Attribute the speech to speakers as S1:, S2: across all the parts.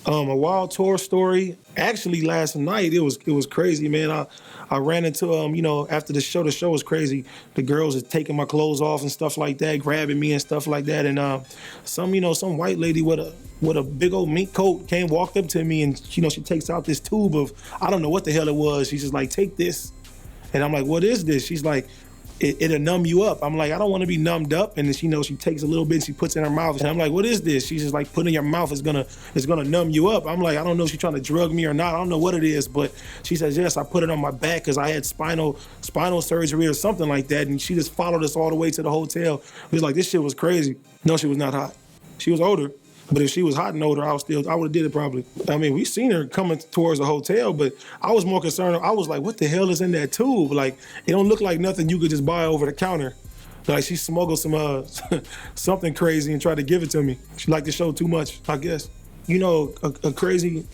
S1: A wild tour story. Actually, last night it was crazy, man. I ran into after the show was crazy. The girls are taking my clothes off and stuff like that, grabbing me and stuff like that. And some white lady with a big old mink coat walked up to me, and she takes out this tube of, I don't know what the hell it was. She's just like, take this. And I'm like, what is this? She's like, it'll numb you up. I'm like, I don't want to be numbed up. And then she takes a little bit and she puts it in her mouth. And I'm like, what is this? She's just like, put it in your mouth. It's gonna numb you up. I'm like, I don't know if she's trying to drug me or not. I don't know what it is. But she says, yes, I put it on my back because I had spinal surgery or something like that. And she just followed us all the way to the hotel. It was like, this shit was crazy. No, she was not hot. She was older. But if she was hot and older, I would have did it probably. I mean, we seen her coming towards the hotel, but I was more concerned. I was like, what the hell is in that tube? Like, it don't look like nothing you could just buy over the counter. Like, she smuggled some something crazy and tried to give it to me. She liked the show too much, I guess. A crazy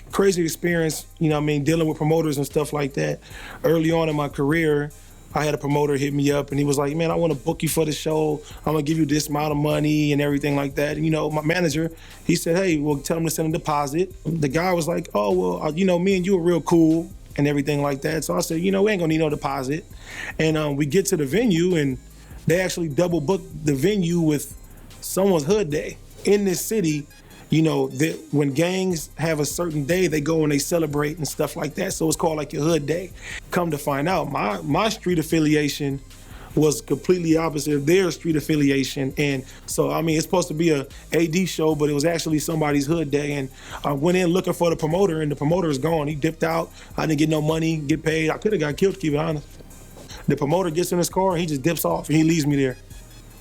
S1: experience, dealing with promoters and stuff like that. Early on in my career, I had a promoter hit me up and he was like, man, I want to book you for the show. I'm gonna give you this amount of money and everything like that. And, my manager, he said, hey, well, tell him to send a deposit. The guy was like, oh, well, me and you are real cool and everything like that. So I said, we ain't gonna need no deposit. And we get to the venue and they actually double booked the venue with someone's hood day in this city. When gangs have a certain day, they go and they celebrate and stuff like that. So it's called like your hood day. Come to find out, my street affiliation was completely opposite of their street affiliation. And so, it's supposed to be a AD show, but it was actually somebody's hood day. And I went in looking for the promoter and the promoter is gone. He dipped out. I didn't get no money, get paid. I could have got killed, to keep it honest. The promoter gets in his car and he just dips off and he leaves me there.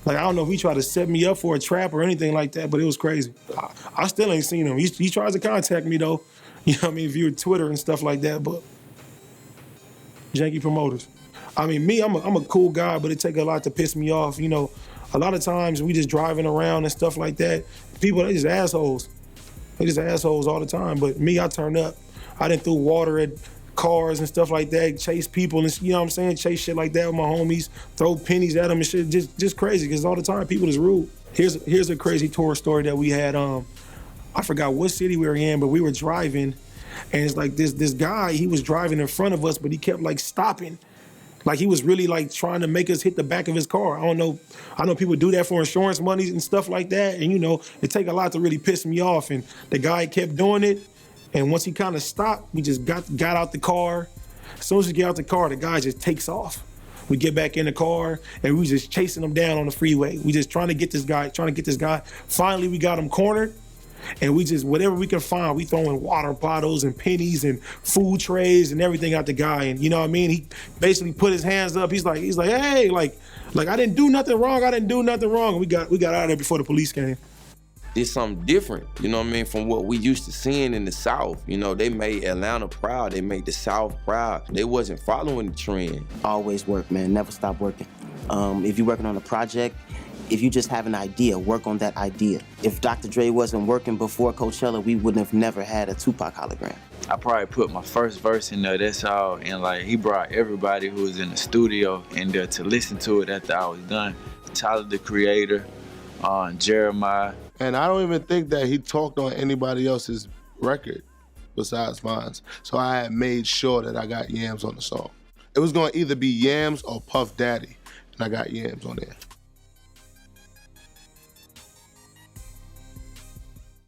S1: Like, I don't know if he tried to set me up for a trap or anything like that, but it was crazy. I still ain't seen him. He tries to contact me, though, via Twitter and stuff like that, but janky promoters. Me, I'm a cool guy, but it take a lot to piss me off. A lot of times we just driving around and stuff like that. People, they just assholes. They just assholes all the time, but me, I turn up. I done threw water at cars and stuff like that, chase people and chase shit like that with my homies, throw pennies at them and shit, just crazy, because all the time people is rude. Here's a crazy tour story that we had. I forgot what city we were in, but we were driving and it's like this guy, he was driving in front of us, but he kept like stopping. Like he was really like trying to make us hit the back of his car. I know people do that for insurance money and stuff like that, and it take a lot to really piss me off, and the guy kept doing it. And once he kind of stopped, we just got out the car. As soon as we get out the car, the guy just takes off. We get back in the car and we just chasing him down on the freeway. We just trying to get this guy. Finally, we got him cornered. And we just, whatever we can find, we throwing water bottles and pennies and food trays and everything at the guy. And he basically put his hands up. He's like, hey, like I didn't do nothing wrong. And we got out of there before the police came.
S2: It's something different, from what we used to seeing in the South. They made Atlanta proud, they made the South proud. They wasn't following the trend.
S3: Always work, man, never stop working. If you're working on a project, if you just have an idea, work on that idea. If Dr. Dre wasn't working before Coachella, we wouldn't have never had a Tupac hologram.
S4: I probably put my first verse in there, that's all, and he brought everybody who was in the studio in there to listen to it after I was done. Tyler, the Creator, Jeremiah.
S5: And I don't even think that he talked on anybody else's record besides mine. So I had made sure that I got Yams on the song. It was gonna either be Yams or Puff Daddy, and I got Yams on there.